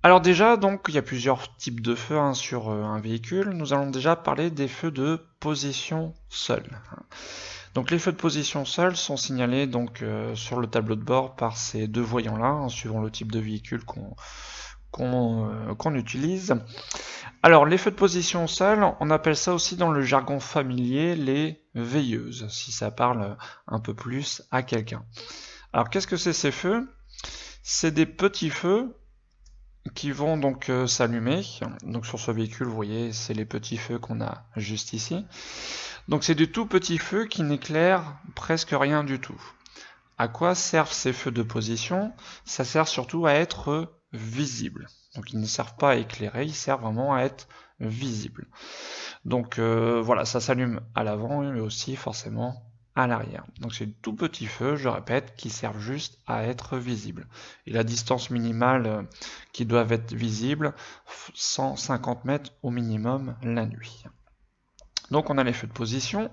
Alors déjà, donc, il y a plusieurs types de feux hein, sur un véhicule. Nous allons déjà parler des feux de position seule. Donc les feux de position seule sont signalés donc sur le tableau de bord par ces deux voyants-là, hein, suivant le type de véhicule qu'on utilise. Alors les feux de position seule, on appelle ça aussi dans le jargon familier les veilleuses, si ça parle un peu plus à quelqu'un. Alors qu'est-ce que c'est ces feux? C'est des petits feux qui vont donc s'allumer. Donc sur ce véhicule, vous voyez, c'est les petits feux qu'on a juste ici. Donc c'est des tout petits feux qui n'éclairent presque rien du tout. À quoi servent ces feux de position? Ça sert surtout à être visible. Donc ils ne servent pas à éclairer, ils servent vraiment à être visibles. Donc voilà, ça s'allume à l'avant mais aussi forcément à l'arrière. Donc c'est des tout petits feux, je répète, qui servent juste à être visibles. Et la distance minimale qui doivent être visibles, 150 mètres au minimum la nuit. Donc on a les feux de position.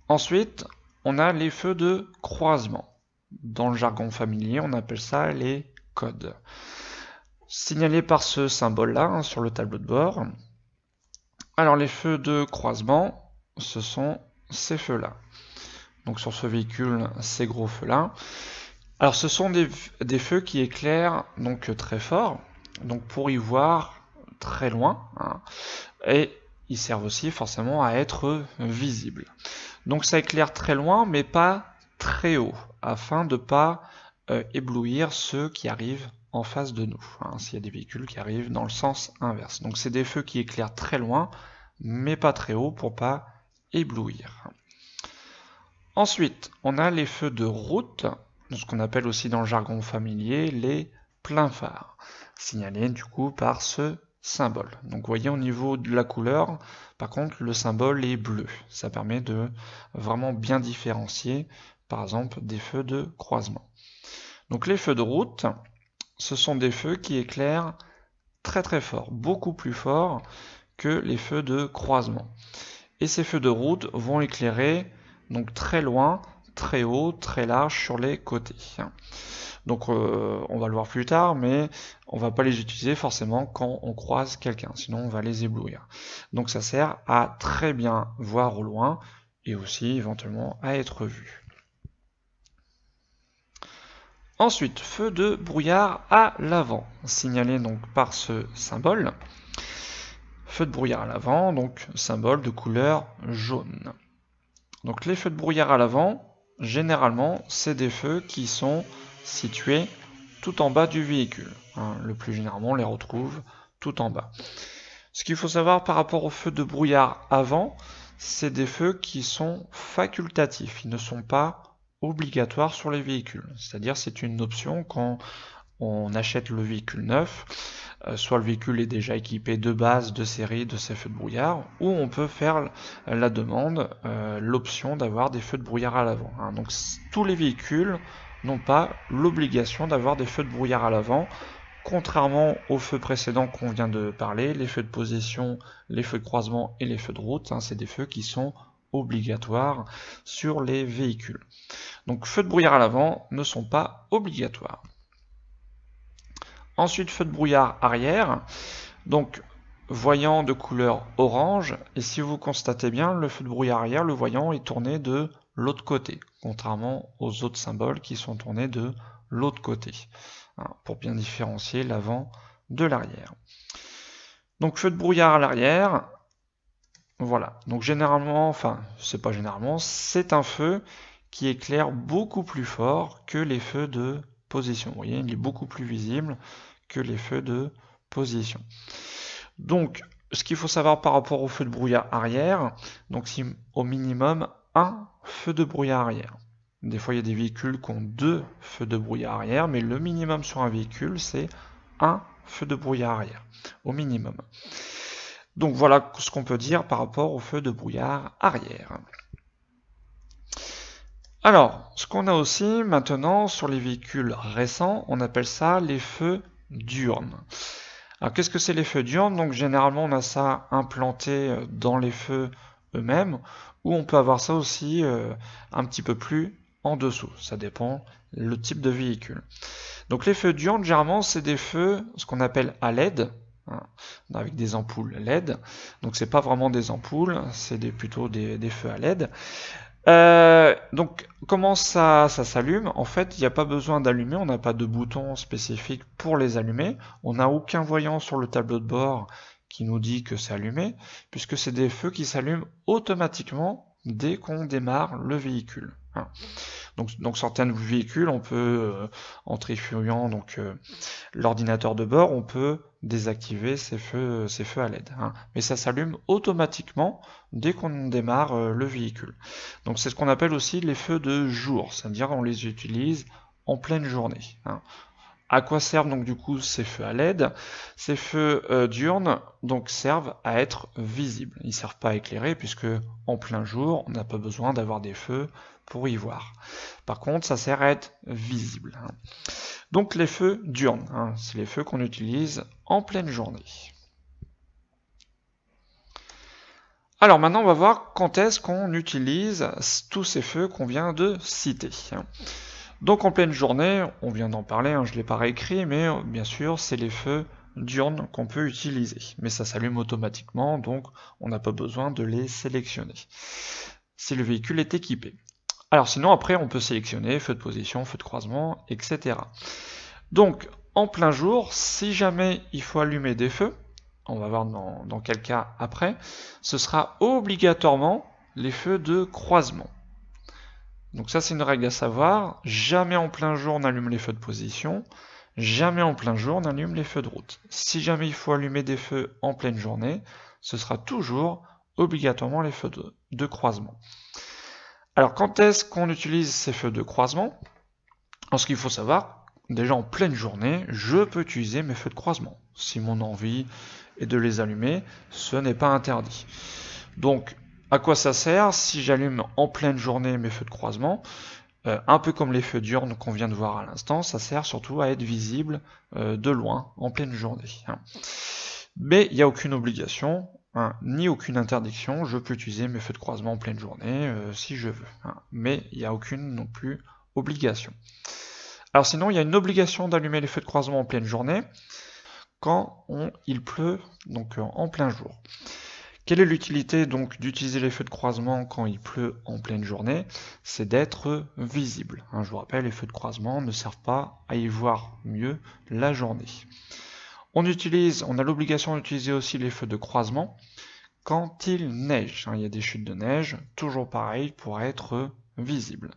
Ensuite, on a les feux de croisement. Dans le jargon familier, on appelle ça les codes. Signalés par ce symbole-là hein, sur le tableau de bord. Alors les feux de croisement, ce sont ces feux-là. Donc sur ce véhicule, ces gros feux-là. Alors ce sont des feux qui éclairent donc très fort, donc pour y voir très loin, hein, et ils servent aussi forcément à être visibles. Donc ça éclaire très loin, mais pas très haut, afin de ne pas éblouir ceux qui arrivent en face de nous, hein, s'il y a des véhicules qui arrivent dans le sens inverse. Donc c'est des feux qui éclairent très loin, mais pas très haut pour pas éblouir. Ensuite, on a les feux de route, ce qu'on appelle aussi dans le jargon familier les pleins phares, signalés du coup par ce symbole. Donc vous voyez au niveau de la couleur, par contre le symbole est bleu. Ça permet de vraiment bien différencier par exemple des feux de croisement. Donc les feux de route, ce sont des feux qui éclairent très très fort, beaucoup plus fort que les feux de croisement. Et ces feux de route vont éclairer donc très loin, très haut, très large sur les côtés. Donc on va le voir plus tard, mais on va pas les utiliser forcément quand on croise quelqu'un, sinon on va les éblouir. Donc ça sert à très bien voir au loin et aussi éventuellement à être vu. Ensuite, feu de brouillard à l'avant, signalé donc par ce symbole. Feu de brouillard à l'avant, donc symbole de couleur jaune. Donc les feux de brouillard à l'avant, généralement, c'est des feux qui sont situés tout en bas du véhicule. Hein, le plus généralement, on les retrouve tout en bas. Ce qu'il faut savoir par rapport aux feux de brouillard avant, c'est des feux qui sont facultatifs. Ils ne sont pas obligatoires sur les véhicules. C'est-à-dire c'est une option quand on achète le véhicule neuf, soit le véhicule est déjà équipé de base, de série de ces feux de brouillard, ou on peut faire la demande, l'option d'avoir des feux de brouillard à l'avant. Hein. Donc tous les véhicules n'ont pas l'obligation d'avoir des feux de brouillard à l'avant, contrairement aux feux précédents qu'on vient de parler, les feux de position, les feux de croisement et les feux de route, hein, c'est des feux qui sont obligatoires sur les véhicules. Donc feux de brouillard à l'avant ne sont pas obligatoires. Ensuite, feu de brouillard arrière, donc voyant de couleur orange, et si vous constatez bien, le feu de brouillard arrière, le voyant est tourné de l'autre côté, contrairement aux autres symboles qui sont tournés de l'autre côté, hein, pour bien différencier l'avant de l'arrière. Donc feu de brouillard à l'arrière, voilà, donc généralement, enfin c'est pas généralement, c'est un feu qui éclaire beaucoup plus fort que les feux de position. Vous voyez, il est beaucoup plus visible que les feux de position. Donc, ce qu'il faut savoir par rapport au feu de brouillard arrière, donc c'est au minimum un feu de brouillard arrière. Des fois, il y a des véhicules qui ont deux feux de brouillard arrière, mais le minimum sur un véhicule, c'est un feu de brouillard arrière, au minimum. Donc voilà ce qu'on peut dire par rapport au feu de brouillard arrière. Alors, ce qu'on a aussi maintenant sur les véhicules récents, on appelle ça les feux diurnes. Alors qu'est-ce que c'est les feux diurnes? Donc généralement on a ça implanté dans les feux eux-mêmes, ou on peut avoir ça aussi un petit peu plus en dessous. Ça dépend le type de véhicule. Donc les feux diurnes, généralement, c'est des feux, ce qu'on appelle à LED, hein, avec des ampoules LED. Donc c'est pas vraiment des ampoules, c'est plutôt des feux à LED. Donc comment ça s'allume? En fait, il n'y a pas besoin d'allumer, on n'a pas de bouton spécifique pour les allumer. On n'a aucun voyant sur le tableau de bord qui nous dit que c'est allumé, puisque c'est des feux qui s'allument automatiquement dès qu'on démarre le véhicule. Hein. Donc certains véhicules, on peut, en trifouillant l'ordinateur de bord, on peut désactiver ces feux à LED. Hein. Mais ça s'allume automatiquement dès qu'on démarre le véhicule. Donc c'est ce qu'on appelle aussi les feux de jour, c'est-à-dire on les utilise en pleine journée. Hein. À quoi servent donc du coup ces feux à LED? Ces feux diurnes donc servent à être visibles. Ils ne servent pas à éclairer puisque en plein jour, on n'a pas besoin d'avoir des feux pour y voir. Par contre, ça sert à être visible. Hein. Donc les feux diurnes, hein, c'est les feux qu'on utilise en pleine journée. Alors maintenant, on va voir quand est-ce qu'on utilise tous ces feux qu'on vient de citer. Donc en pleine journée, on vient d'en parler, hein, je ne l'ai pas réécrit, mais bien sûr, c'est les feux diurnes qu'on peut utiliser. Mais ça s'allume automatiquement, donc on n'a pas besoin de les sélectionner si le véhicule est équipé. Alors sinon, après, on peut sélectionner feu de position, feu de croisement, etc. Donc, en plein jour, si jamais il faut allumer des feux, on va voir dans quel cas après, ce sera obligatoirement les feux de croisement. Donc ça, c'est une règle à savoir, jamais en plein jour on allume les feux de position, jamais en plein jour on allume les feux de route. Si jamais il faut allumer des feux en pleine journée, ce sera toujours obligatoirement les feux de croisement. Alors quand est-ce qu'on utilise ces feux de croisement? Alors ce qu'il faut savoir, déjà en pleine journée, je peux utiliser mes feux de croisement. Si mon envie est de les allumer, ce n'est pas interdit. Donc à quoi ça sert si j'allume en pleine journée mes feux de croisement? Un peu comme les feux diurnes qu'on vient de voir à l'instant, ça sert surtout à être visible de loin en pleine journée. Hein. Mais il n'y a aucune obligation, hein, ni aucune interdiction, je peux utiliser mes feux de croisement en pleine journée si je veux. Hein. Mais il n'y a aucune non plus obligation. Alors sinon, il y a une obligation d'allumer les feux de croisement en pleine journée quand il pleut, donc en plein jour. Quelle est l'utilité donc d'utiliser les feux de croisement quand il pleut en pleine journée? C'est d'être visible. Hein, je vous rappelle, les feux de croisement ne servent pas à y voir mieux la journée. On a l'obligation d'utiliser aussi les feux de croisement quand il neige. Hein, il y a des chutes de neige, toujours pareil pour être visible.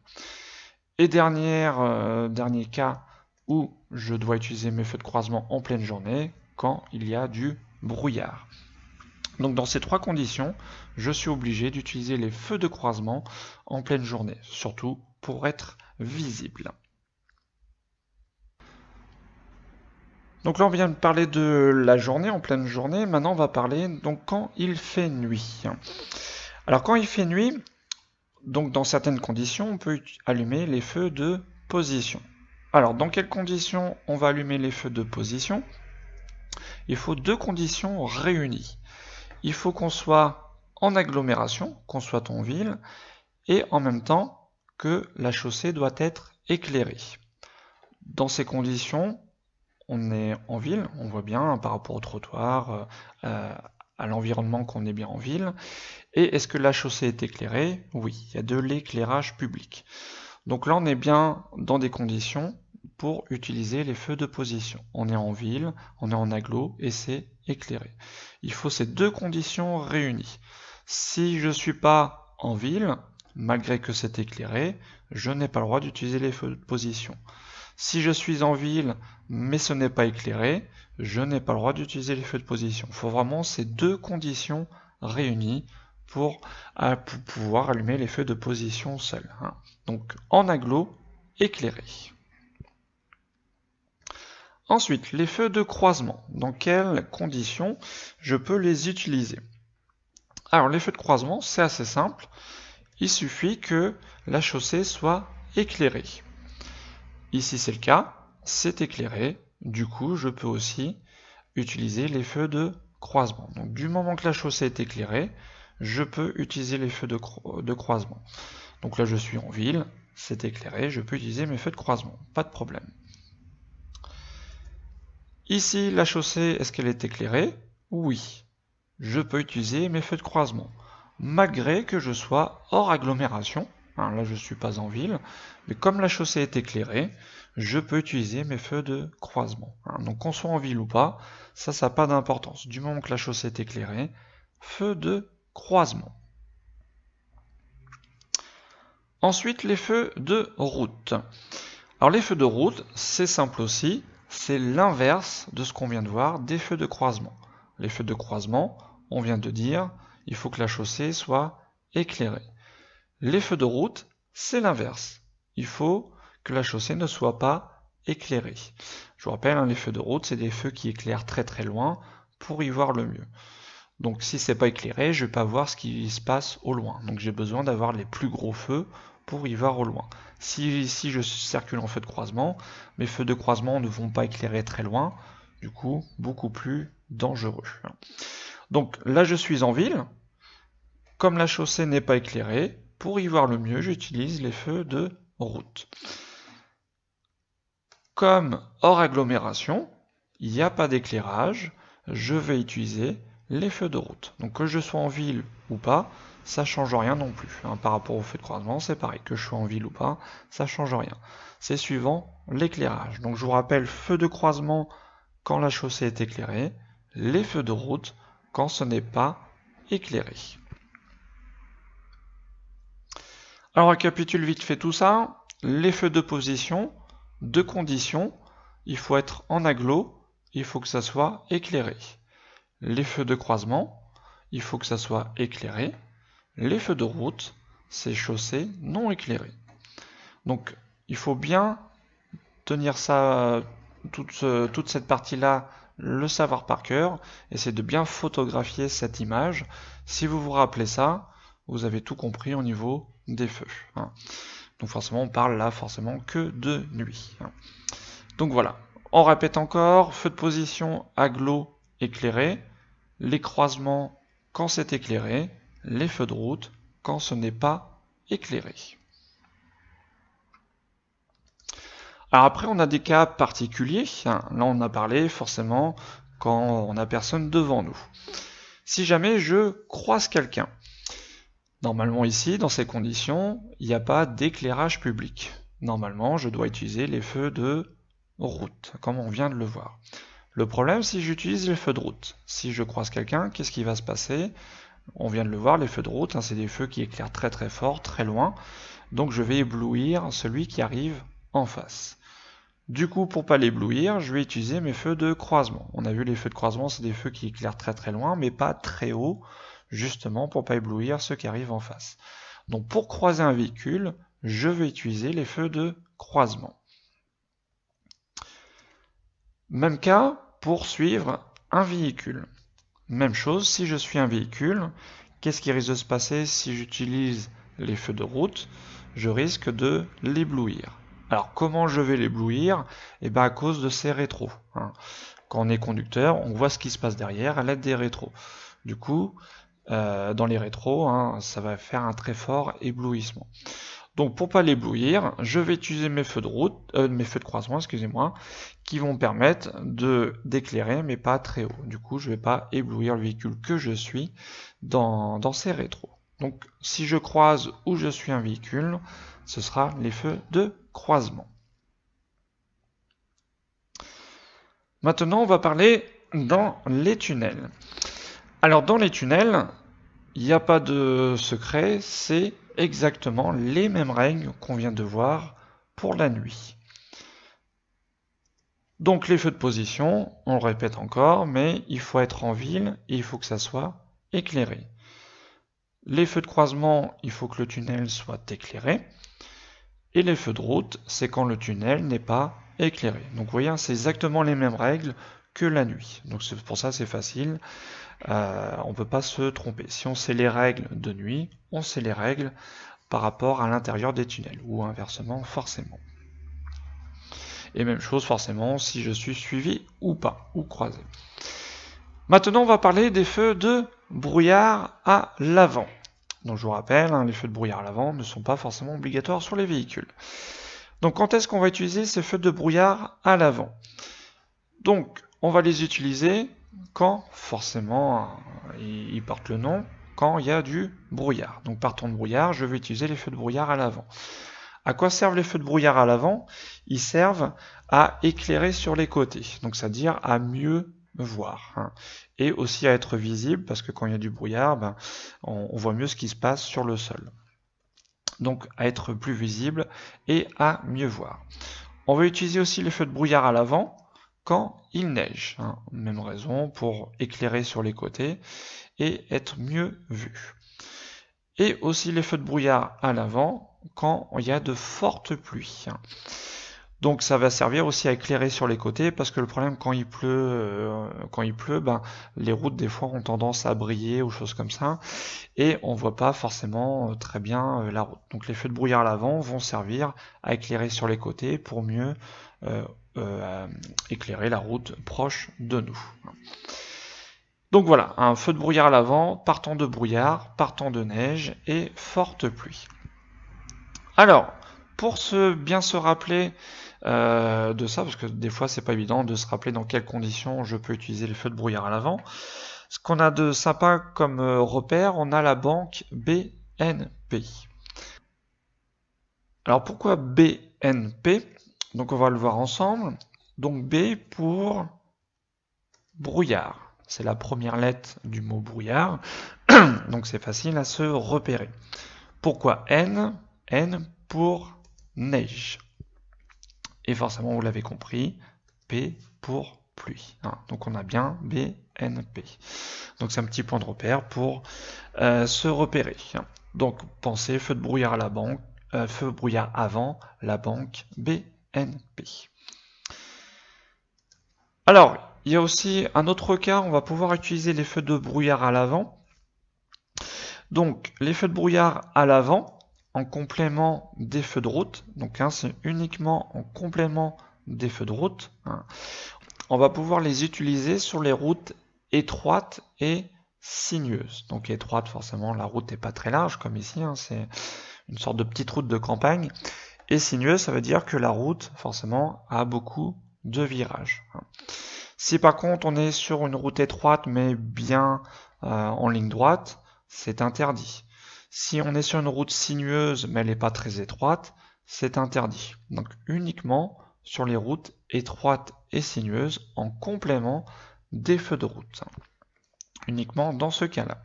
Et dernier cas où je dois utiliser mes feux de croisement en pleine journée, quand il y a du brouillard. Donc dans ces trois conditions, je suis obligé d'utiliser les feux de croisement en pleine journée, surtout pour être visible. Donc là on vient de parler de la journée, en pleine journée, maintenant on va parler donc quand il fait nuit. Alors quand il fait nuit, donc dans certaines conditions, on peut allumer les feux de position. Alors dans quelles conditions on va allumer les feux de position? Il faut deux conditions réunies. Il faut qu'on soit en agglomération, qu'on soit en ville, et en même temps que la chaussée doit être éclairée. Dans ces conditions, on est en ville, on voit bien par rapport au trottoir, à l'environnement qu'on est bien en ville. Et est-ce que la chaussée est éclairée? Oui, il y a de l'éclairage public. Donc là, on est bien dans des conditions pour utiliser les feux de position. On est en ville, on est en agglo et c'est éclairé. Il faut ces deux conditions réunies. Si je ne suis pas en ville, malgré que c'est éclairé, je n'ai pas le droit d'utiliser les feux de position. Si je suis en ville, mais ce n'est pas éclairé, je n'ai pas le droit d'utiliser les feux de position. Il faut vraiment ces deux conditions réunies pour pouvoir allumer les feux de position seuls. Hein. Donc en agglo, éclairé. Ensuite, les feux de croisement. Dans quelles conditions je peux les utiliser? Alors les feux de croisement, c'est assez simple. Il suffit que la chaussée soit éclairée. Ici c'est le cas, c'est éclairé. Du coup, je peux aussi utiliser les feux de croisement. Donc du moment que la chaussée est éclairée, je peux utiliser les feux de croisement. Donc là je suis en ville, c'est éclairé, je peux utiliser mes feux de croisement, pas de problème. Ici, la chaussée, est-ce qu'elle est éclairée? Oui. Je peux utiliser mes feux de croisement, malgré que je sois hors agglomération. Hein, là, je ne suis pas en ville, mais comme la chaussée est éclairée, je peux utiliser mes feux de croisement. Hein, donc qu'on soit en ville ou pas, ça n'a pas d'importance. Du moment que la chaussée est éclairée, feu de croisement. Ensuite, les feux de route. Alors les feux de route, c'est simple aussi, c'est l'inverse de ce qu'on vient de voir des feux de croisement. Les feux de croisement, on vient de dire, il faut que la chaussée soit éclairée. Les feux de route, c'est l'inverse. Il faut que la chaussée ne soit pas éclairée. Je vous rappelle, hein, les feux de route, c'est des feux qui éclairent très très loin pour y voir le mieux. Donc si c'est pas éclairé, je vais pas voir ce qui se passe au loin. Donc j'ai besoin d'avoir les plus gros feux pour y voir au loin. Si je circule en feu de croisement, mes feux de croisement ne vont pas éclairer très loin, du coup beaucoup plus dangereux. Donc là je suis en ville, comme la chaussée n'est pas éclairée, pour y voir le mieux, j'utilise les feux de route. Comme hors agglomération, il n'y a pas d'éclairage, je vais utiliser les feux de route. Donc que je sois en ville ou pas, ça change rien non plus. Hein, par rapport aux feux de croisement, c'est pareil. Que je sois en ville ou pas, ça change rien. C'est suivant l'éclairage. Donc je vous rappelle, feu de croisement quand la chaussée est éclairée, les feux de route quand ce n'est pas éclairé. Alors on récapitule vite fait tout ça. Les feux de position, de conditions, il faut être en agglo, il faut que ça soit éclairé. Les feux de croisement, il faut que ça soit éclairé. Les feux de route, c'est chaussée non éclairée. Donc il faut bien tenir ça, toute cette partie-là, le savoir par cœur, et c'est de bien photographier cette image. Si vous vous rappelez ça, vous avez tout compris au niveau des feux. Hein. Donc forcément, on parle là forcément que de nuit. Hein. Donc voilà, on répète encore, feu de position agglo éclairé, les croisements quand c'est éclairé, les feux de route quand ce n'est pas éclairé. Alors après, on a des cas particuliers. Là, on a parlé forcément quand on n'a personne devant nous. Si jamais je croise quelqu'un, normalement ici, dans ces conditions, il n'y a pas d'éclairage public. Normalement, je dois utiliser les feux de route, comme on vient de le voir. Le problème, si j'utilise les feux de route, si je croise quelqu'un, qu'est-ce qui va se passer? On vient de le voir, les feux de route, hein, c'est des feux qui éclairent très très fort, très loin. Donc je vais éblouir celui qui arrive en face. Du coup, pour pas l'éblouir, je vais utiliser mes feux de croisement. On a vu les feux de croisement, c'est des feux qui éclairent très très loin, mais pas très haut, justement pour pas éblouir ceux qui arrivent en face. Donc pour croiser un véhicule, je vais utiliser les feux de croisement. Même cas pour suivre un véhicule. Même chose, si je suis un véhicule, qu'est-ce qui risque de se passer si j'utilise les feux de route? Je risque de l'éblouir. Alors comment je vais l'éblouir? Eh bien à cause de ces rétros. Hein. Quand on est conducteur, on voit ce qui se passe derrière à l'aide des rétros. Du coup, dans les rétros, hein, ça va faire un très fort éblouissement. Donc pour pas l'éblouir, je vais utiliser mes feux de route, mes feux de croisement, excusez-moi, qui vont permettre d'éclairer, mais pas très haut. Du coup, je ne vais pas éblouir le véhicule que je suis dans ces rétros. Donc si je croise où je suis un véhicule, ce sera les feux de croisement. Maintenant, on va parler dans les tunnels. Alors dans les tunnels, il n'y a pas de secret, c'est exactement les mêmes règles qu'on vient de voir pour la nuit. Donc les feux de position, on le répète encore, mais il faut être en ville et il faut que ça soit éclairé. Les feux de croisement, il faut que le tunnel soit éclairé. Et les feux de route, c'est quand le tunnel n'est pas éclairé. Donc vous voyez, c'est exactement les mêmes règles que la nuit. Donc pour ça c'est facile, on ne peut pas se tromper. Si on sait les règles de nuit, on sait les règles par rapport à l'intérieur des tunnels, ou inversement forcément. Et même chose forcément si je suis suivi ou pas, ou croisé. Maintenant on va parler des feux de brouillard à l'avant. Donc je vous rappelle, hein, les feux de brouillard à l'avant ne sont pas forcément obligatoires sur les véhicules. Donc quand est-ce qu'on va utiliser ces feux de brouillard à l'avant? Donc on va les utiliser quand, forcément, ils portent le nom, quand il y a du brouillard. Donc partant de brouillard, je vais utiliser les feux de brouillard à l'avant. À quoi servent les feux de brouillard à l'avant? Ils servent à éclairer sur les côtés, donc c'est-à-dire à mieux voir, hein. Et aussi à être visible, parce que quand il y a du brouillard, ben, on voit mieux ce qui se passe sur le sol. Donc à être plus visible et à mieux voir. On va utiliser aussi les feux de brouillard à l'avant quand il neige, hein. Même raison, pour éclairer sur les côtés et être mieux vu. Et aussi les feux de brouillard à l'avant quand il y a de fortes pluies. Donc ça va servir aussi à éclairer sur les côtés, parce que le problème quand il pleut, ben, les routes des fois ont tendance à briller ou choses comme ça, et on voit pas forcément très bien la route. Donc les feux de brouillard à l'avant vont servir à éclairer sur les côtés pour mieux éclairer la route proche de nous. Donc voilà, un feu de brouillard à l'avant, partant de brouillard, partant de neige et forte pluie. Alors, pour bien se rappeler de ça, parce que des fois c'est pas évident de se rappeler dans quelles conditions je peux utiliser les feux de brouillard à l'avant, ce qu'on a de sympa comme repère, on a la banque BNP. Alors pourquoi BNP? Donc on va le voir ensemble. Donc B pour brouillard. C'est la première lettre du mot brouillard, donc c'est facile à se repérer. Pourquoi N? N pour neige. Et forcément, vous l'avez compris, P pour pluie. Donc on a bien BNP. Donc c'est un petit point de repère pour se repérer. Donc pensez feu de brouillard à la banque, feu de brouillard avant la banque BNP. Alors, il y a aussi un autre cas, on va pouvoir utiliser les feux de brouillard à l'avant. Donc, les feux de brouillard à l'avant, en complément des feux de route, donc c'est uniquement en complément des feux de route, hein. On va pouvoir les utiliser sur les routes étroites et sinueuses. Donc étroite, forcément, la route n'est pas très large, comme ici, hein, c'est une sorte de petite route de campagne. Et sinueuse, ça veut dire que la route, forcément, a beaucoup de virages. Si par contre on est sur une route étroite mais bien en ligne droite, c'est interdit. Si on est sur une route sinueuse mais elle n'est pas très étroite, c'est interdit. Donc uniquement sur les routes étroites et sinueuses en complément des feux de route. Uniquement dans ce cas-là.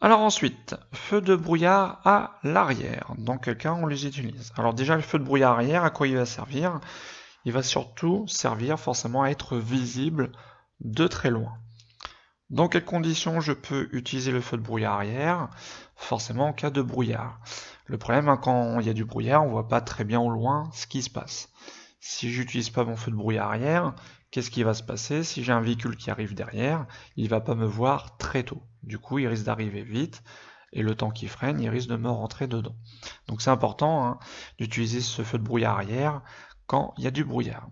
Alors ensuite, feux de brouillard à l'arrière. Dans quel cas on les utilise? Alors déjà le feu de brouillard arrière, à quoi il va servir? Il va surtout servir forcément à être visible de très loin. Dans quelles conditions je peux utiliser le feu de brouillard arrière? Forcément en cas de brouillard. Le problème, quand il y a du brouillard, on ne voit pas très bien au loin ce qui se passe. Si j'utilise pas mon feu de brouillard arrière, qu'est-ce qui va se passer? Si j'ai un véhicule qui arrive derrière, il va pas me voir très tôt. Du coup, il risque d'arriver vite, et le temps qu'il freine, il risque de me rentrer dedans. Donc c'est important, hein, d'utiliser ce feu de brouillard arrière quand il y a du brouillard.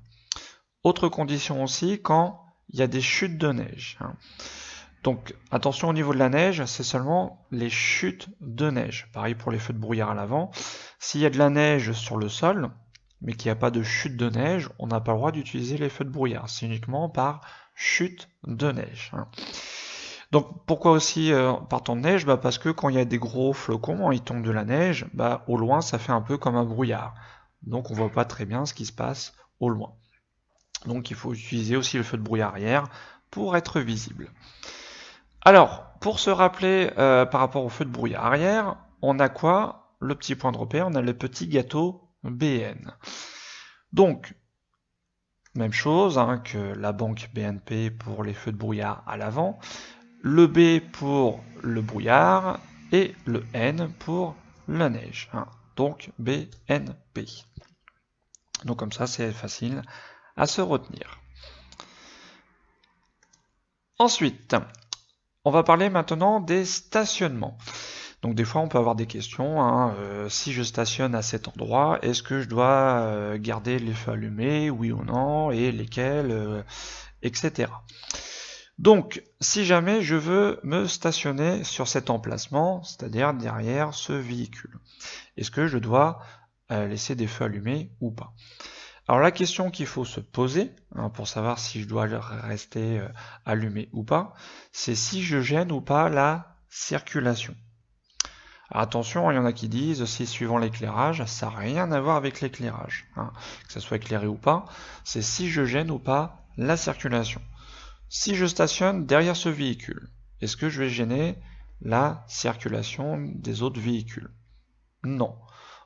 Autre condition aussi, quand il y a des chutes de neige. Donc attention au niveau de la neige, c'est seulement les chutes de neige. Pareil pour les feux de brouillard à l'avant. S'il y a de la neige sur le sol, mais qu'il n'y a pas de chute de neige, on n'a pas le droit d'utiliser les feux de brouillard. C'est uniquement par chute de neige. Donc pourquoi aussi par temps de neige? Parce que quand il y a des gros flocons, il tombe de la neige, au loin ça fait un peu comme un brouillard. Donc on voit pas très bien ce qui se passe au loin. Donc il faut utiliser aussi le feu de brouillard arrière pour être visible. Alors, pour se rappeler par rapport au feu de brouillard arrière, on a quoi? Le petit point de repère, on a le petit gâteau BN. Donc, même chose hein, que la banque BNP pour les feux de brouillard à l'avant, le B pour le brouillard et le N pour la neige. Donc BNP. Donc comme ça, c'est facile à se retenir. Ensuite, on va parler maintenant des stationnements. Donc des fois, on peut avoir des questions. Si je stationne à cet endroit, est-ce que je dois garder les feux allumés, oui ou non, et lesquels, etc. Donc, si jamais je veux me stationner sur cet emplacement, c'est-à-dire derrière ce véhicule, est-ce que je dois laisser des feux allumés ou pas? Alors la question qu'il faut se poser, hein, pour savoir si je dois rester allumé ou pas, c'est si je gêne ou pas la circulation. Alors attention, il y en a qui disent, c'est suivant l'éclairage, ça n'a rien à voir avec l'éclairage, hein, que ce soit éclairé ou pas, c'est si je gêne ou pas la circulation. Si je stationne derrière ce véhicule, est-ce que je vais gêner la circulation des autres véhicules? Non.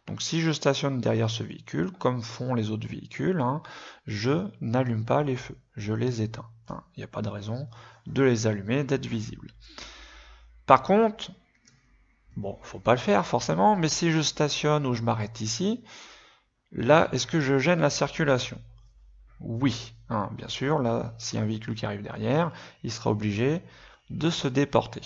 Donc si je stationne derrière ce véhicule, comme font les autres véhicules, hein, je n'allume pas les feux, je les éteins. Hein. Il n'y a pas de raison de les allumer, d'être visibles. Par contre, bon, faut pas le faire forcément, mais si je stationne ou je m'arrête ici, là, est-ce que je gêne la circulation? Oui, hein, bien sûr, là, s'il y a un véhicule qui arrive derrière, il sera obligé de se déporter.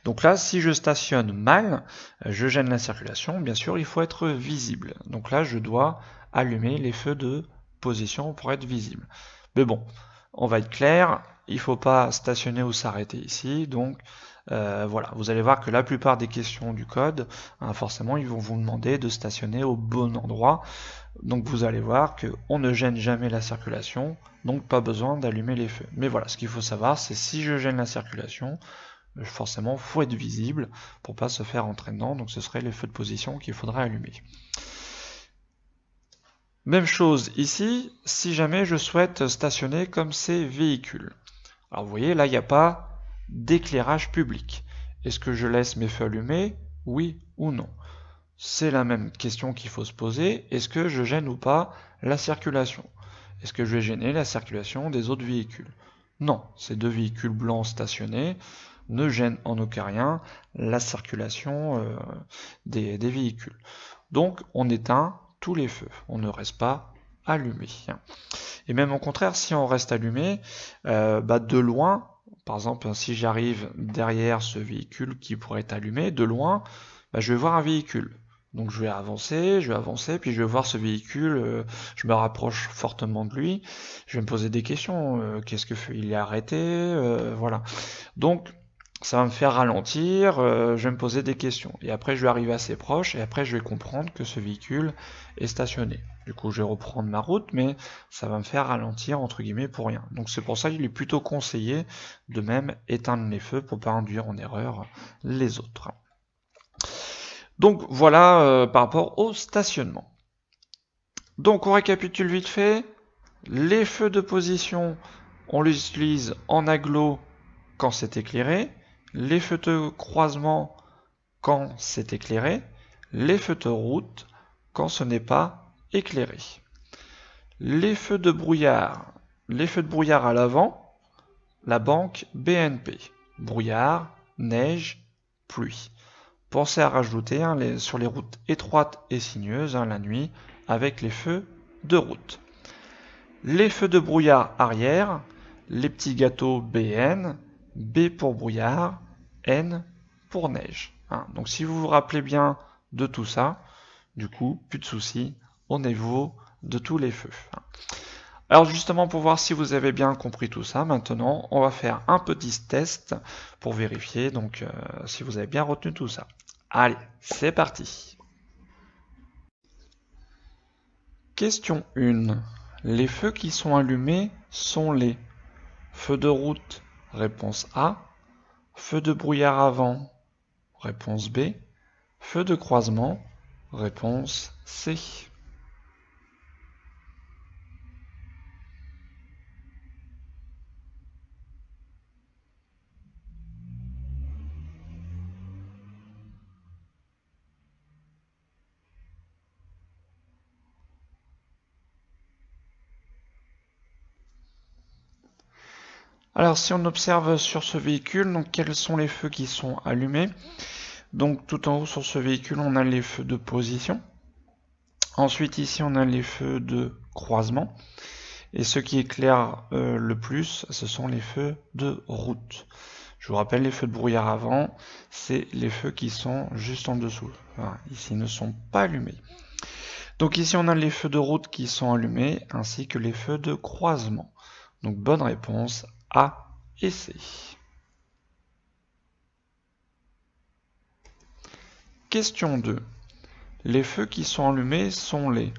Donc là, si je stationne mal, je gêne la circulation, bien sûr, il faut être visible. Donc là, je dois allumer les feux de position pour être visible. Mais bon, on va être clair, il ne faut pas stationner ou s'arrêter ici, donc voilà, vous allez voir que la plupart des questions du code, hein, forcément, ils vont vous demander de stationner au bon endroit. Donc vous allez voir qu'on ne gêne jamais la circulation, donc pas besoin d'allumer les feux. Mais voilà, ce qu'il faut savoir, c'est si je gêne la circulation, forcément, il faut être visible pour pas se faire entrer dedans, donc ce serait les feux de position qu'il faudrait allumer. Même chose ici, si jamais je souhaite stationner comme ces véhicules. Alors vous voyez, là, il n'y a pas d'éclairage public. Est-ce que je laisse mes feux allumés? Oui ou non? C'est la même question qu'il faut se poser. Est-ce que je gêne ou pas la circulation? Est-ce que je vais gêner la circulation des autres véhicules? Non, ces deux véhicules blancs stationnés ne gênent en aucun rien la circulation des véhicules. Donc on éteint tous les feux, on ne reste pas allumé. Et même au contraire, si on reste allumé, de loin, par exemple si j'arrive derrière ce véhicule qui pourrait être allumé, de loin, je vais voir un véhicule. Donc je vais avancer, puis je vais voir ce véhicule, je me rapproche fortement de lui, je vais me poser des questions, qu'est-ce que fait? Il est arrêté, voilà. Donc ça va me faire ralentir, je vais me poser des questions. Et après je vais arriver assez proche, et après je vais comprendre que ce véhicule est stationné. Du coup je vais reprendre ma route, mais ça va me faire ralentir entre guillemets pour rien. Donc c'est pour ça qu'il est plutôt conseillé de même éteindre les feux pour pas induire en erreur les autres. Donc voilà par rapport au stationnement. Donc on récapitule vite fait. Les feux de position, on les utilise en agglo quand c'est éclairé. Les feux de croisement quand c'est éclairé. Les feux de route quand ce n'est pas éclairé. Les feux de brouillard à l'avant, la banque BNP. Brouillard, neige, pluie. Pensez à rajouter sur les routes étroites et sinueuses la nuit avec les feux de route. Les feux de brouillard arrière, les petits gâteaux BN, B pour brouillard, N pour neige. Donc si vous vous rappelez bien de tout ça, du coup, plus de soucis au niveau de tous les feux. Alors justement, pour voir si vous avez bien compris tout ça, maintenant, on va faire un petit test pour vérifier donc si vous avez bien retenu tout ça. Allez, c'est parti. Question 1. Les feux qui sont allumés sont les feux de route, réponse A, feu de brouillard avant, réponse B, feu de croisement, réponse C. Alors si on observe sur ce véhicule, donc quels sont les feux qui sont allumés? Donc tout en haut sur ce véhicule, on a les feux de position. Ensuite ici, on a les feux de croisement. Et ce qui éclaire le plus, ce sont les feux de route. Je vous rappelle, les feux de brouillard avant, c'est les feux qui sont juste en dessous. Voilà, ici, ils ne sont pas allumés. Donc ici, on a les feux de route qui sont allumés, ainsi que les feux de croisement. Donc bonne réponse, A et C. Question 2. Les feux qui sont allumés sont les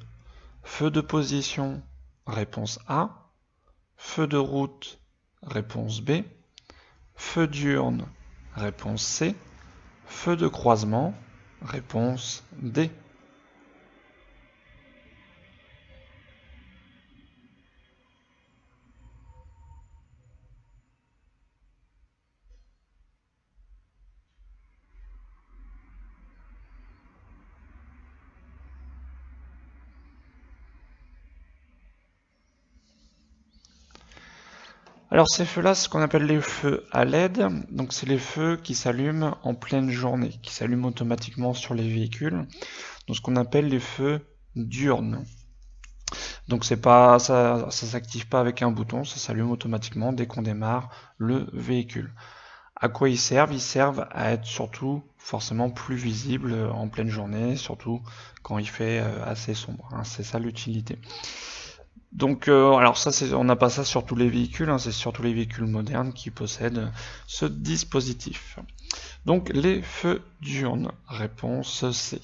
Feu de position, réponse A. Feu de route, réponse B. Feu diurne, réponse C. Feu de croisement, réponse D. Alors ces feux-là, c'est ce qu'on appelle les feux à LED. Donc c'est les feux qui s'allument en pleine journée, qui s'allument automatiquement sur les véhicules. Donc ce qu'on appelle les feux diurnes. Donc c'est pas, ça s'active pas avec un bouton, ça s'allume automatiquement dès qu'on démarre le véhicule. À quoi ils servent? Ils servent à être surtout forcément plus visibles en pleine journée, surtout quand il fait assez sombre. Hein, c'est ça l'utilité. Donc, alors ça, on n'a pas ça sur tous les véhicules, hein, c'est sur tous les véhicules modernes qui possèdent ce dispositif. Donc, les feux diurnes, réponse C.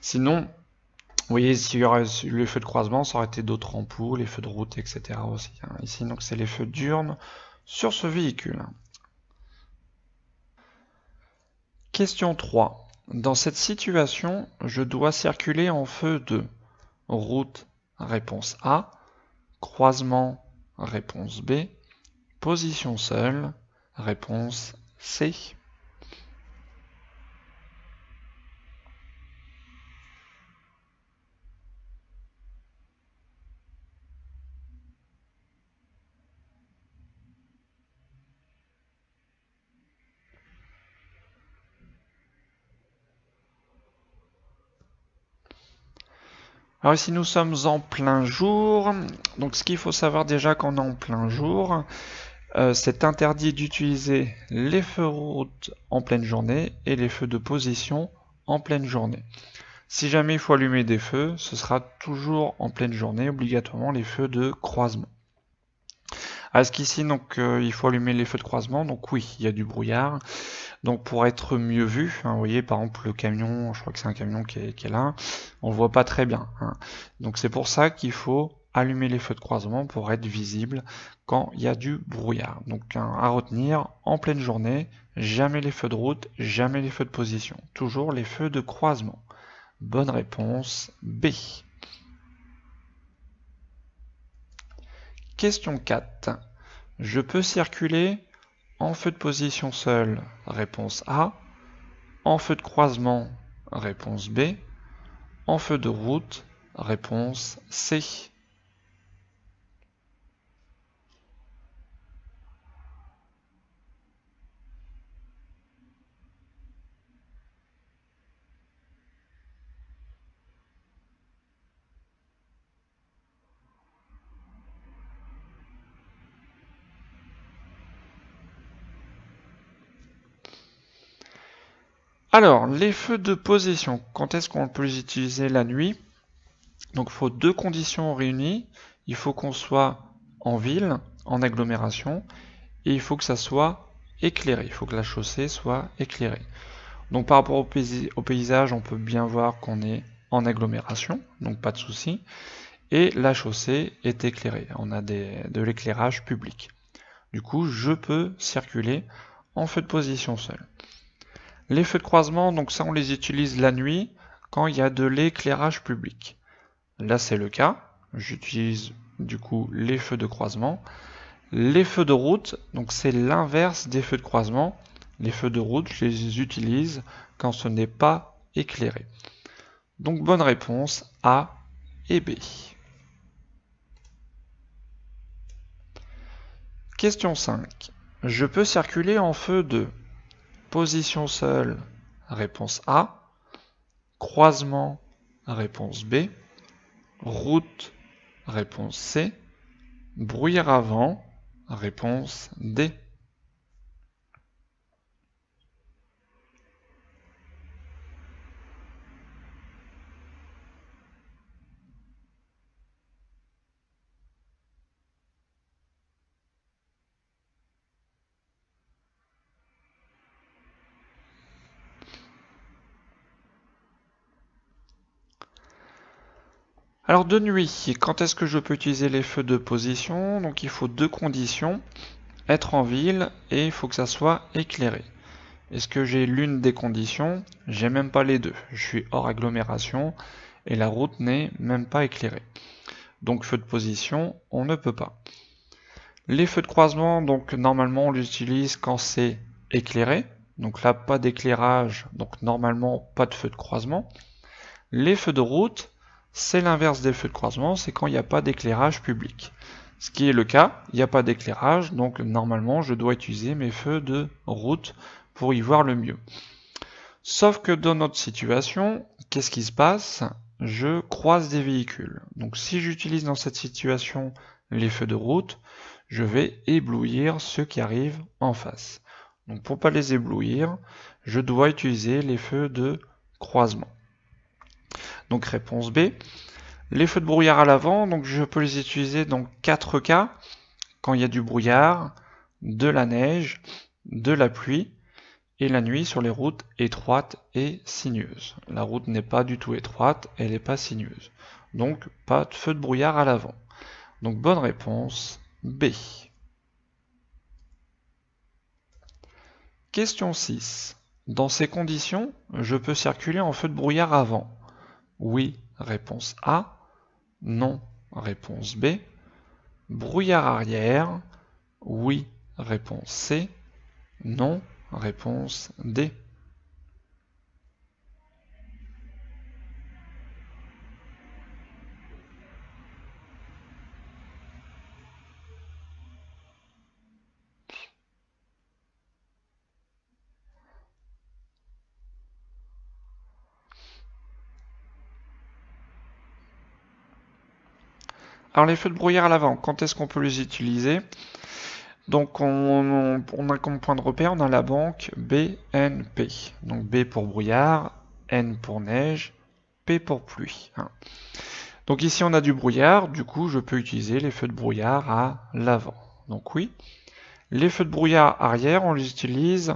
Sinon, vous voyez, s'il y aurait eu les feux de croisement, ça aurait été d'autres ampoules, les feux de route, etc. aussi. Hein. Ici, donc, c'est les feux diurnes sur ce véhicule. Question 3. Dans cette situation, je dois circuler en feu de route, réponse A. Croisement, réponse B. Position seule, réponse C. Alors ici nous sommes en plein jour, donc ce qu'il faut savoir déjà quand on est en plein jour, c'est interdit d'utiliser les feux route en pleine journée et les feux de position en pleine journée. Si jamais il faut allumer des feux, ce sera toujours en pleine journée, obligatoirement les feux de croisement. Est-ce qu'ici donc il faut allumer les feux de croisement? Donc oui, il y a du brouillard. Donc pour être mieux vu, hein, vous voyez par exemple le camion, je crois que c'est un camion qui est là, on le voit pas très bien. Hein. Donc c'est pour ça qu'il faut allumer les feux de croisement pour être visible quand il y a du brouillard. Donc à retenir, en pleine journée, jamais les feux de route, jamais les feux de position, toujours les feux de croisement. Bonne réponse B. Question 4. Je peux circuler en feu de position seul, réponse A. En feu de croisement, réponse B. En feu de route, réponse C. Alors, les feux de position, quand est-ce qu'on peut les utiliser la nuit? Donc il faut deux conditions réunies. Il faut qu'on soit en ville, en agglomération, et il faut que ça soit éclairé. Il faut que la chaussée soit éclairée. Donc par rapport au paysage, on peut bien voir qu'on est en agglomération, donc pas de souci. Et la chaussée est éclairée. On a de l'éclairage public. Du coup, je peux circuler en feu de position seul. Les feux de croisement, donc ça on les utilise la nuit quand il y a de l'éclairage public. Là c'est le cas. J'utilise du coup les feux de croisement. Les feux de route, donc c'est l'inverse des feux de croisement. Les feux de route, je les utilise quand ce n'est pas éclairé. Donc bonne réponse A et B. Question 5. Je peux circuler en feu de position seule, réponse A. Croisement, réponse B. Route, réponse C. Brouillard avant, réponse D. Alors de nuit, quand est-ce que je peux utiliser les feux de position? Donc il faut deux conditions, être en ville et il faut que ça soit éclairé. Est-ce que j'ai l'une des conditions? J'ai même pas les deux. Je suis hors agglomération et la route n'est même pas éclairée. Donc feu de position, on ne peut pas. Les feux de croisement, donc normalement on les utilise quand c'est éclairé. Donc là, pas d'éclairage, donc normalement pas de feu de croisement. Les feux de route, c'est l'inverse des feux de croisement, c'est quand il n'y a pas d'éclairage public. Ce qui est le cas, il n'y a pas d'éclairage, donc normalement je dois utiliser mes feux de route pour y voir le mieux. Sauf que dans notre situation, qu'est-ce qui se passe? Je croise des véhicules. Donc si j'utilise dans cette situation les feux de route, je vais éblouir ceux qui arrivent en face. Donc pour ne pas les éblouir, je dois utiliser les feux de croisement. Donc réponse B. Les feux de brouillard à l'avant, donc je peux les utiliser dans 4 cas. Quand il y a du brouillard, de la neige, de la pluie, et la nuit sur les routes étroites et sinueuses. La route n'est pas du tout étroite, elle n'est pas sinueuse. Donc pas de feu de brouillard à l'avant. Donc bonne réponse B. Question 6. Dans ces conditions, je peux circuler en feu de brouillard avant. Oui, réponse A. Non, réponse B. Brouillard arrière. Oui, réponse C. Non, réponse D. Alors les feux de brouillard à l'avant, quand est-ce qu'on peut les utiliser? Donc on a comme point de repère, on a la banque BNP. Donc B pour brouillard, N pour neige, P pour pluie. Donc ici on a du brouillard, du coup je peux utiliser les feux de brouillard à l'avant. Donc oui. Les feux de brouillard arrière, on les utilise.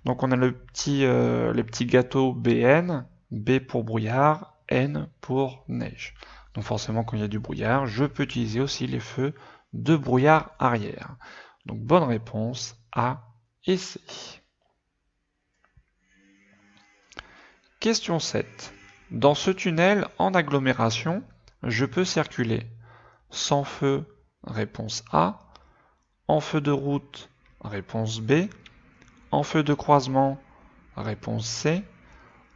Donc on a les petits gâteaux BN, B pour brouillard, N pour neige. Donc forcément quand il y a du brouillard, je peux utiliser aussi les feux de brouillard arrière. Donc bonne réponse A et C. Question 7. Dans ce tunnel en agglomération, je peux circuler sans feu, réponse A, en feu de route, réponse B, en feu de croisement, réponse C,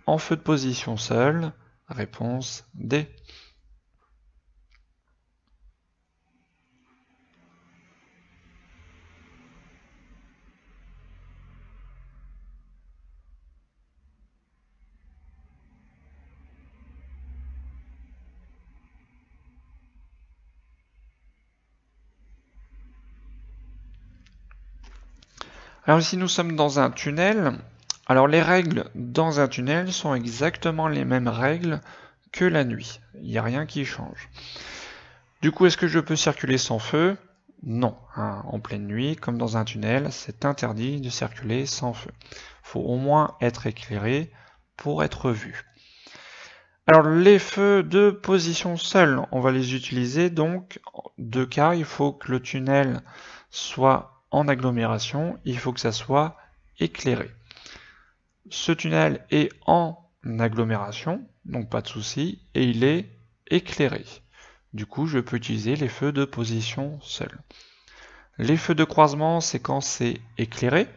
en feu de position seul, réponse D. Alors ici nous sommes dans un tunnel. Alors les règles dans un tunnel sont exactement les mêmes règles que la nuit. Il n'y a rien qui change. Du coup, est-ce que je peux circuler sans feu? Non. En pleine nuit, comme dans un tunnel, c'est interdit de circuler sans feu. Il faut au moins être éclairé pour être vu. Alors les feux de position seule, on va les utiliser donc deux cas. Il faut que le tunnel soit en agglomération, il faut que ça soit éclairé. Ce tunnel est en agglomération, donc pas de souci, et il est éclairé. Du coup, je peux utiliser les feux de position seule. Les feux de croisement, c'est quand c'est éclairé,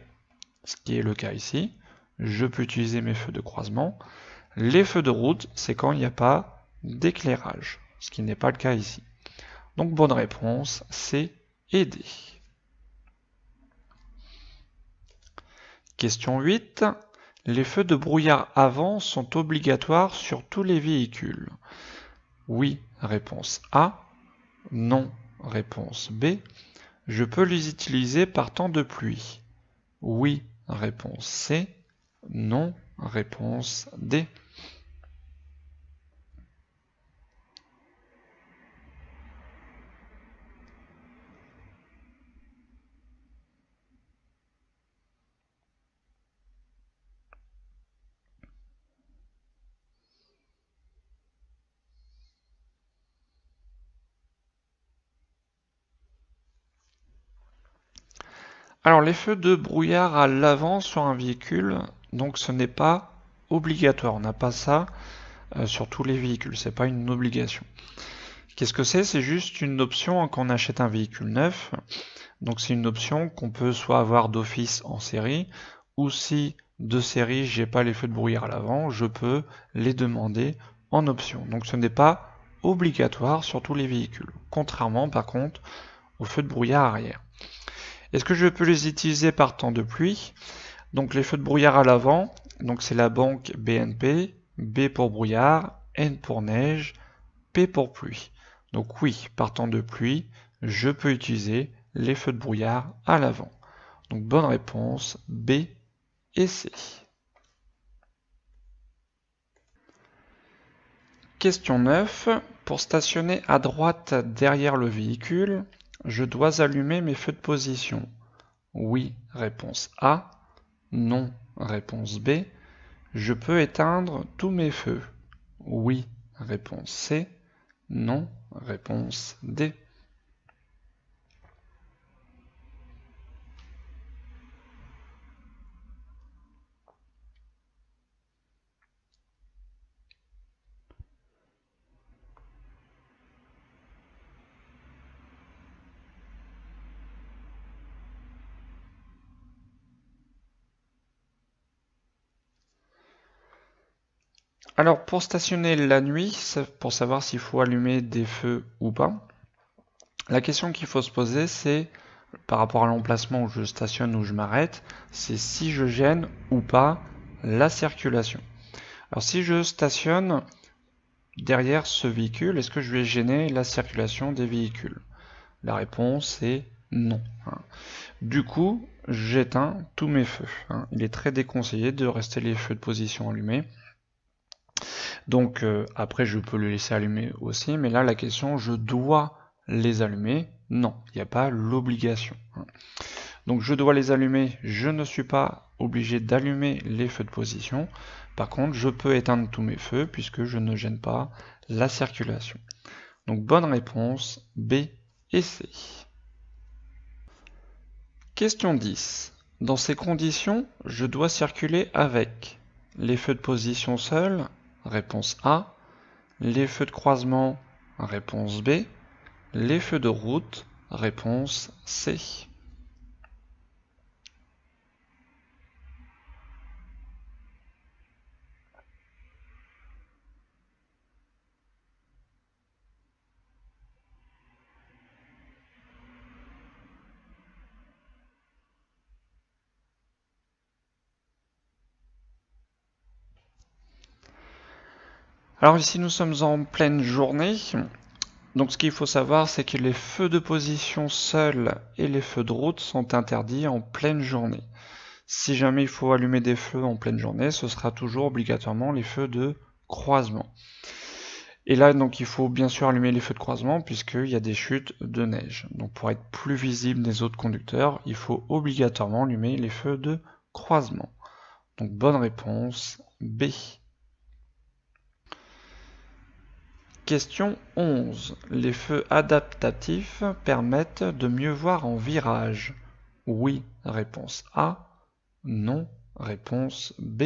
ce qui est le cas ici. Je peux utiliser mes feux de croisement. Les feux de route, c'est quand il n'y a pas d'éclairage, ce qui n'est pas le cas ici. Donc bonne réponse, C et D. Question 8. Les feux de brouillard avant sont obligatoires sur tous les véhicules. Oui, réponse A. Non, réponse B. Je peux les utiliser par temps de pluie. Oui, réponse C. Non, réponse D. Alors les feux de brouillard à l'avant sur un véhicule, donc ce n'est pas obligatoire, on n'a pas ça sur tous les véhicules, c'est pas une obligation. Qu'est-ce que c'est? C'est juste une option quand on achète un véhicule neuf. Donc c'est une option qu'on peut soit avoir d'office en série, ou si de série j'ai pas les feux de brouillard à l'avant, je peux les demander en option. Donc ce n'est pas obligatoire sur tous les véhicules, contrairement par contre aux feux de brouillard arrière. Est-ce que je peux les utiliser par temps de pluie? Donc les feux de brouillard à l'avant, donc c'est la banque BNP, B pour brouillard, N pour neige, P pour pluie. Donc oui, par temps de pluie, je peux utiliser les feux de brouillard à l'avant. Donc bonne réponse, B et C. Question 9. Pour stationner à droite derrière le véhicule, je dois allumer mes feux de position. Oui, réponse A. Non, réponse B. Je peux éteindre tous mes feux. Oui, réponse C. Non, réponse D. Alors pour stationner la nuit, pour savoir s'il faut allumer des feux ou pas, la question qu'il faut se poser c'est par rapport à l'emplacement où je stationne ou je m'arrête, c'est si je gêne ou pas la circulation. Alors si je stationne derrière ce véhicule, est-ce que je vais gêner la circulation des véhicules? La réponse est non. Du coup, j'éteins tous mes feux. Il est très déconseillé de rester les feux de position allumés. Donc après je peux le laisser allumer aussi, mais là la question, je dois les allumer? Non, il n'y a pas l'obligation. Donc je dois les allumer, je ne suis pas obligé d'allumer les feux de position. Par contre, je peux éteindre tous mes feux puisque je ne gêne pas la circulation. Donc bonne réponse, B et C. Question 10. Dans ces conditions, je dois circuler avec les feux de position seuls, réponse A, les feux de croisement, réponse B, les feux de route, réponse C. Alors ici nous sommes en pleine journée, donc ce qu'il faut savoir c'est que les feux de position seuls et les feux de route sont interdits en pleine journée. Si jamais il faut allumer des feux en pleine journée, ce sera toujours obligatoirement les feux de croisement. Et là donc il faut bien sûr allumer les feux de croisement puisqu'il y a des chutes de neige. Donc pour être plus visible des autres conducteurs, il faut obligatoirement allumer les feux de croisement. Donc bonne réponse, B. Question 11. Les feux adaptatifs permettent de mieux voir en virage. Oui, réponse A. Non, réponse B.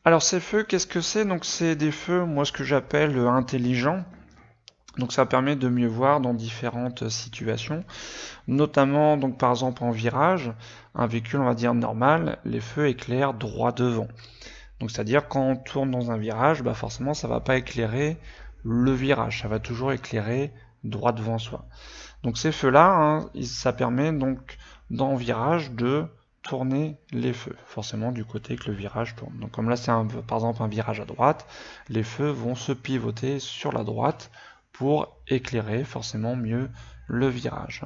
Alors ces feux, qu'est-ce que c'est? Donc c'est des feux, moi ce que j'appelle intelligents. Donc ça permet de mieux voir dans différentes situations, notamment donc par exemple en virage, un véhicule on va dire normal, les feux éclairent droit devant. Donc c'est-à-dire quand on tourne dans un virage, bah forcément ça va pas éclairer le virage, ça va toujours éclairer droit devant soi. Donc ces feux-là, ça permet donc dans le virage de tourner les feux, forcément du côté que le virage tourne. Donc comme là c'est par exemple un virage à droite, les feux vont se pivoter sur la droite pour éclairer forcément mieux le virage.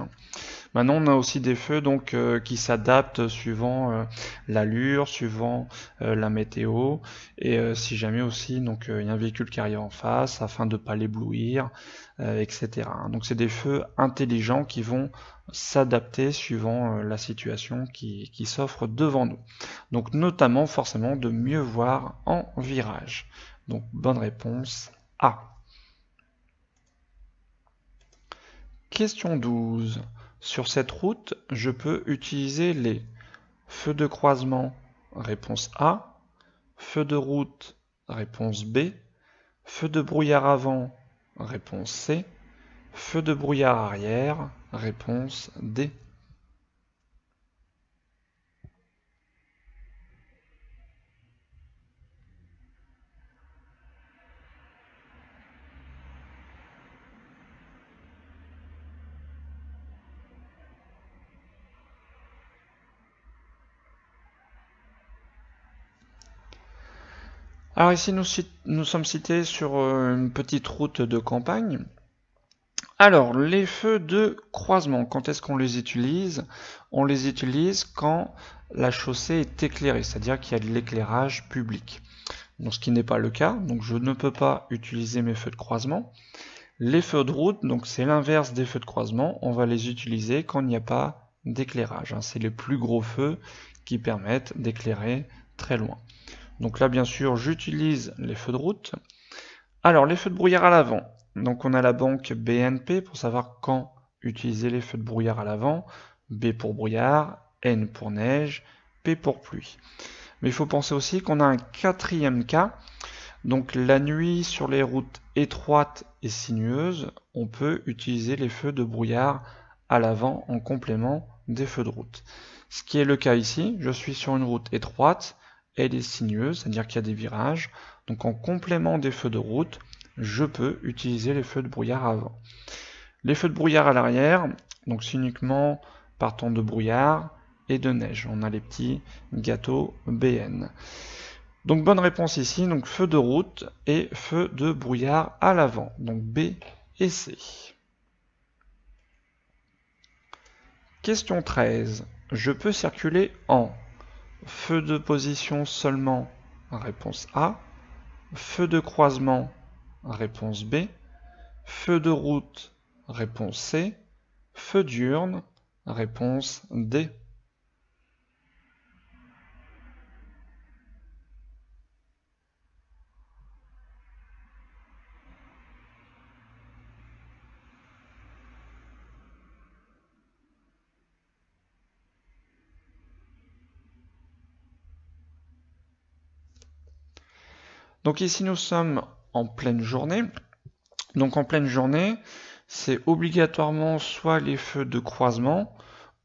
Maintenant, on a aussi des feux donc qui s'adaptent suivant l'allure, suivant la météo, et si jamais aussi donc il y a un véhicule qui arrive en face afin de ne pas l'éblouir, etc. Donc c'est des feux intelligents qui vont s'adapter suivant la situation qui s'offre devant nous. Donc notamment forcément de mieux voir en virage. Donc bonne réponse A. Question 12. Sur cette route, je peux utiliser les feux de croisement, réponse A, feux de route, réponse B, feux de brouillard avant, réponse C, feux de brouillard arrière, réponse D. Alors ici, nous sommes cités sur une petite route de campagne. Alors, les feux de croisement, quand est-ce qu'on les utilise? On les utilise quand la chaussée est éclairée, c'est-à-dire qu'il y a de l'éclairage public. Donc, ce qui n'est pas le cas, donc je ne peux pas utiliser mes feux de croisement. Les feux de route, donc c'est l'inverse des feux de croisement, on va les utiliser quand il n'y a pas d'éclairage. C'est les plus gros feux qui permettent d'éclairer très loin. Donc là, bien sûr, j'utilise les feux de route. Alors, les feux de brouillard à l'avant. Donc, on a la banque BNP pour savoir quand utiliser les feux de brouillard à l'avant. B pour brouillard, N pour neige, P pour pluie. Mais il faut penser aussi qu'on a un quatrième cas. Donc, la nuit, sur les routes étroites et sinueuses, on peut utiliser les feux de brouillard à l'avant en complément des feux de route. Ce qui est le cas ici, je suis sur une route étroite, elle est sinueuse, c'est-à-dire qu'il y a des virages. Donc en complément des feux de route, je peux utiliser les feux de brouillard avant. Les feux de brouillard à l'arrière, donc c'est uniquement partant de brouillard et de neige. On a les petits gâteaux BN. Donc bonne réponse ici, donc feu de route et feu de brouillard à l'avant. Donc B et C. Question 13. Je peux circuler en feu de position seulement, réponse A. Feu de croisement, réponse B. Feu de route, réponse C. Feu diurne, réponse D. Donc ici nous sommes en pleine journée. Donc en pleine journée, c'est obligatoirement soit les feux de croisement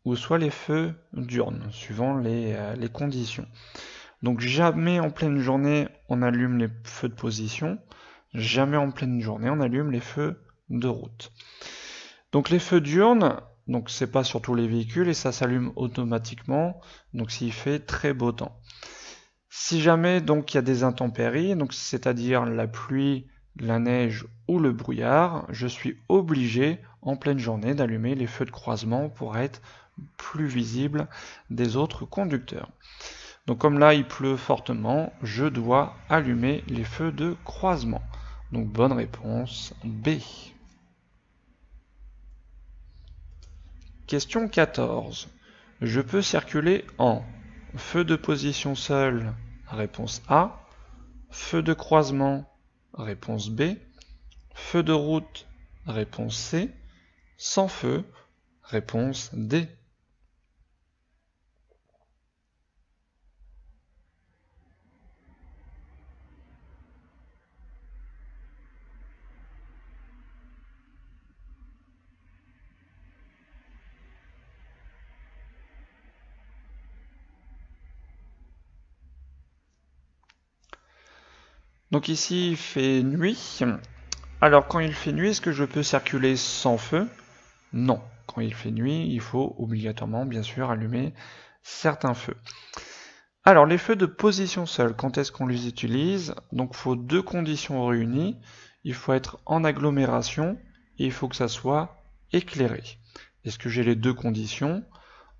ou soit les feux diurnes, suivant les conditions. Donc jamais en pleine journée on allume les feux de position, jamais en pleine journée on allume les feux de route. Donc les feux diurnes, donc c'est pas sur tous les véhicules et ça s'allume automatiquement, donc s'il fait très beau temps. Si jamais donc il y a des intempéries, donc c'est-à-dire la pluie, la neige ou le brouillard, je suis obligé en pleine journée d'allumer les feux de croisement pour être plus visible des autres conducteurs. Donc comme là il pleut fortement, je dois allumer les feux de croisement. Donc bonne réponse B. Question 14. Je peux circuler en feu de position seul, réponse A. Feu de croisement, réponse B. Feu de route, réponse C. Sans feu, réponse D. Donc ici il fait nuit. Alors quand il fait nuit, est-ce que je peux circuler sans feu? Non. Quand il fait nuit, il faut obligatoirement bien sûr allumer certains feux. Alors les feux de position seule, quand est-ce qu'on les utilise? Donc il faut deux conditions réunies. il faut être en agglomération et il faut que ça soit éclairé. Est-ce que j'ai les deux conditions?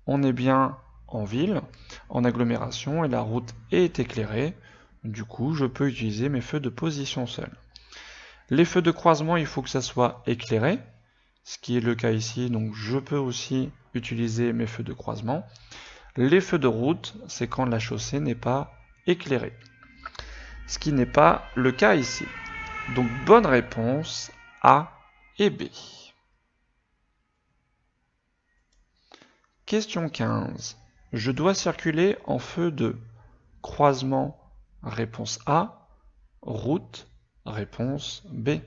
On est bien en ville, en agglomération, et la route est éclairée. Du coup, je peux utiliser mes feux de position seule. Les feux de croisement, il faut que ça soit éclairé, ce qui est le cas ici, donc je peux aussi utiliser mes feux de croisement. Les feux de route, c'est quand la chaussée n'est pas éclairée, ce qui n'est pas le cas ici. Donc bonne réponse A et B. Question 15. Je dois circuler en feu de croisement, réponse A, route, réponse B.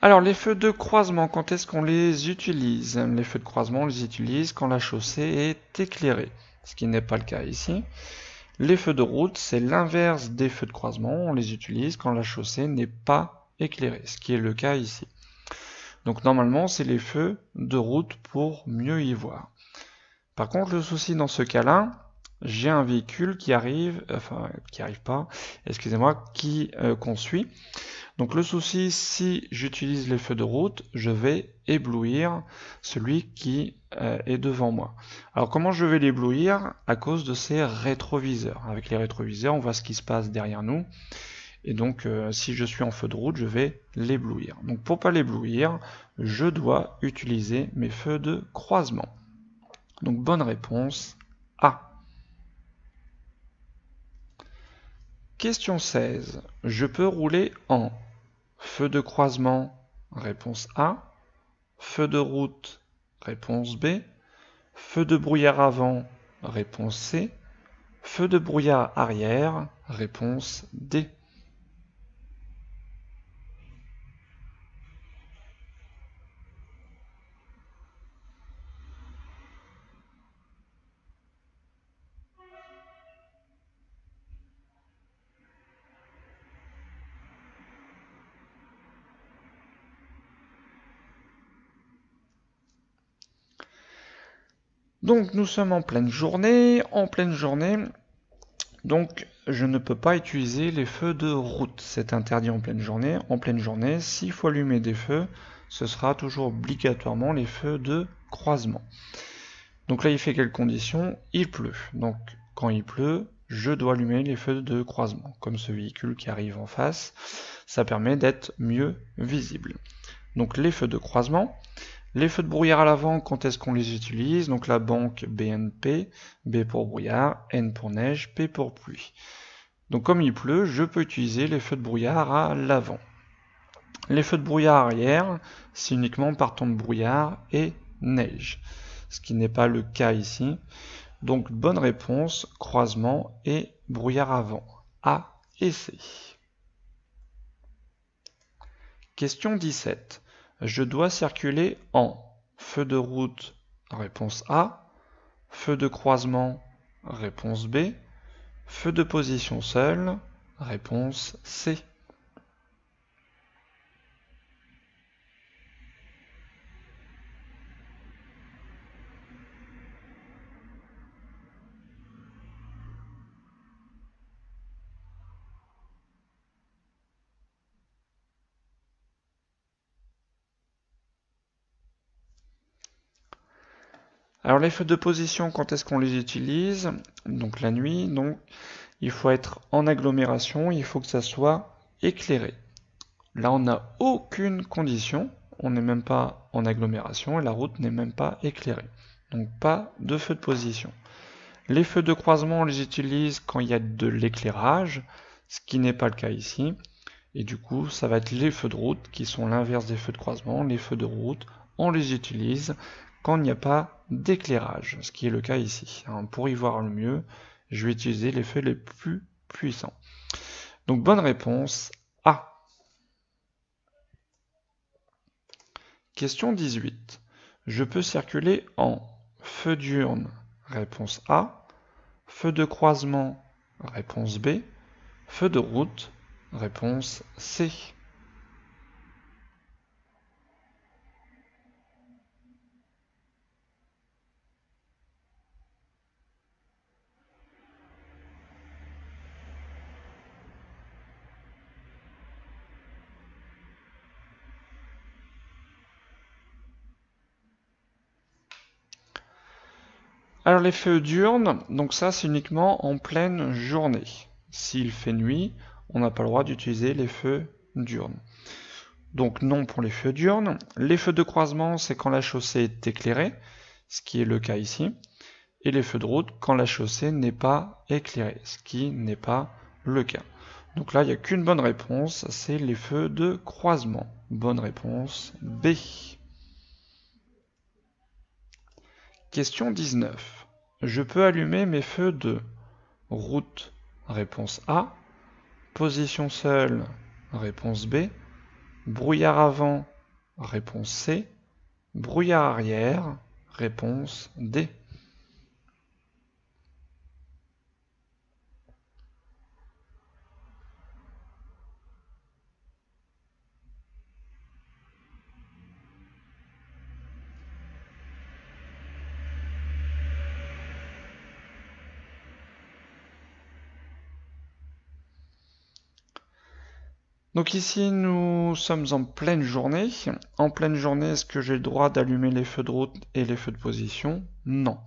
Alors les feux de croisement, quand est-ce qu'on les utilise? Les feux de croisement, on les utilise quand la chaussée est éclairée, ce qui n'est pas le cas ici. Les feux de route, c'est l'inverse des feux de croisement, on les utilise quand la chaussée n'est pas éclairée, ce qui est le cas ici. Donc normalement, c'est les feux de route pour mieux y voir. Par contre, le souci dans ce cas-là, j'ai un véhicule qui arrive, qui conduit. Donc le souci, si j'utilise les feux de route, je vais éblouir celui qui est devant moi. Alors comment je vais l'éblouir? À cause de ces rétroviseurs. Avec les rétroviseurs, on voit ce qui se passe derrière nous. Et donc si je suis en feu de route, je vais l'éblouir. Donc pour pas l'éblouir, je dois utiliser mes feux de croisement. Donc bonne réponse A. Question 16. Je peux rouler en feu de croisement, réponse A, feu de route, réponse B, feu de brouillard avant, réponse C, feu de brouillard arrière, réponse D. Donc nous sommes en pleine journée, donc je ne peux pas utiliser les feux de route, c'est interdit en pleine journée. En pleine journée, s'il faut allumer des feux, ce sera toujours obligatoirement les feux de croisement. Donc là il fait quelles conditions? Il pleut, donc quand il pleut, je dois allumer les feux de croisement, comme ce véhicule qui arrive en face, ça permet d'être mieux visible. Donc les feux de croisement. Les feux de brouillard à l'avant, quand est-ce qu'on les utilise? Donc la banque BNP, B pour brouillard, N pour neige, P pour pluie. Donc comme il pleut, je peux utiliser les feux de brouillard à l'avant. Les feux de brouillard arrière, c'est uniquement par temps de brouillard et neige, ce qui n'est pas le cas ici. Donc bonne réponse, croisement et brouillard avant, A et C. Question 17. Je dois circuler en feu de route, réponse A, feu de croisement, réponse B, feu de position seule, réponse C. Alors les feux de position, quand est-ce qu'on les utilise? Donc la nuit, donc il faut être en agglomération, il faut que ça soit éclairé. Là on n'a aucune condition, on n'est même pas en agglomération et la route n'est même pas éclairée. Donc pas de feu de position. Les feux de croisement, on les utilise quand il y a de l'éclairage, ce qui n'est pas le cas ici. Et du coup, ça va être les feux de route qui sont l'inverse des feux de croisement. Les feux de route, on les utilise quand il n'y a pas d'éclairage, ce qui est le cas ici. Pour y voir le mieux, je vais utiliser les feux les plus puissants. Donc bonne réponse A. Question 18. Je peux circuler en feu diurne, réponse A, Feu de croisement, réponse B. Feu de route, réponse C. Alors les feux diurnes, donc ça c'est uniquement en pleine journée. S'il fait nuit, on n'a pas le droit d'utiliser les feux diurnes. Donc non pour les feux diurnes. Les feux de croisement, c'est quand la chaussée est éclairée, ce qui est le cas ici. Et les feux de route quand la chaussée n'est pas éclairée, ce qui n'est pas le cas. Donc là, il n'y a qu'une bonne réponse, c'est les feux de croisement. Bonne réponse B. Question 19. Je peux allumer mes feux de route, réponse A. Position seule, réponse B. Brouillard avant, réponse C. Brouillard arrière, réponse D. Donc ici, nous sommes en pleine journée. En pleine journée, est-ce que j'ai le droit d'allumer les feux de route et les feux de position? Non.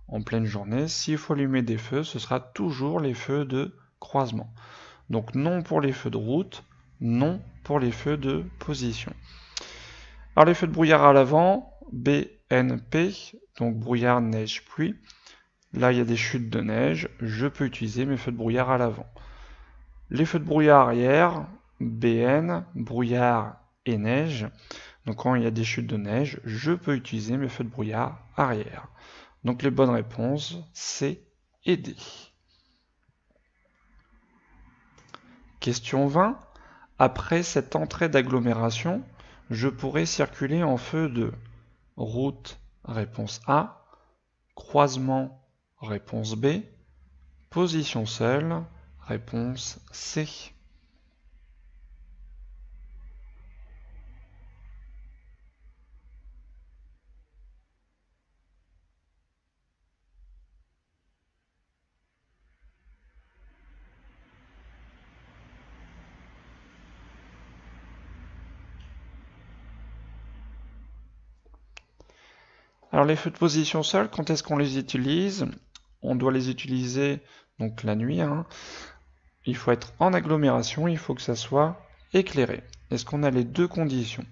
En pleine journée, s'il faut allumer des feux, ce sera toujours les feux de croisement. Donc non pour les feux de route, non pour les feux de position. Alors les feux de brouillard à l'avant, BNP, donc brouillard, neige, pluie. Là, il y a des chutes de neige, je peux utiliser mes feux de brouillard à l'avant. Les feux de brouillard arrière, BN, brouillard et neige. Donc quand il y a des chutes de neige, je peux utiliser mes feux de brouillard arrière. Donc les bonnes réponses, C et D. Question 20. Après cette entrée d'agglomération, je pourrais circuler en feu de route, réponse A, croisement, réponse B, position seule, réponse C. Alors les feux de position seule, quand est-ce qu'on les utilise? On doit les utiliser donc la nuit. Il faut être en agglomération, il faut que ça soit éclairé. Est-ce qu'on a les deux conditions?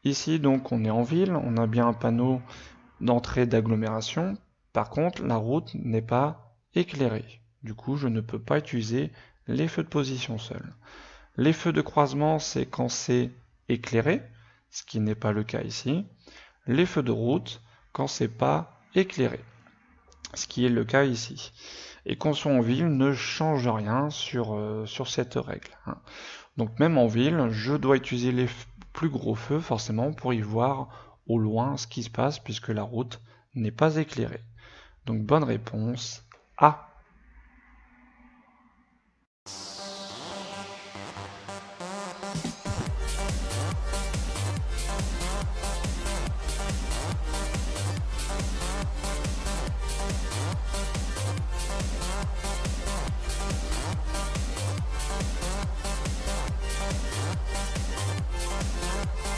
Ici donc on est en ville, on a bien un panneau d'entrée d'agglomération. Par contre la route n'est pas éclairée. Du coup je ne peux pas utiliser les feux de position seule. Les feux de croisement c'est quand c'est éclairé, ce qui n'est pas le cas ici. Les feux de route quand c'est pas éclairé, ce qui est le cas ici. Et qu'on soit en ville ne change rien sur cette règle. Donc même en ville, je dois utiliser les plus gros feux forcément pour y voir au loin ce qui se passe puisque la route n'est pas éclairée. Donc bonne réponse A.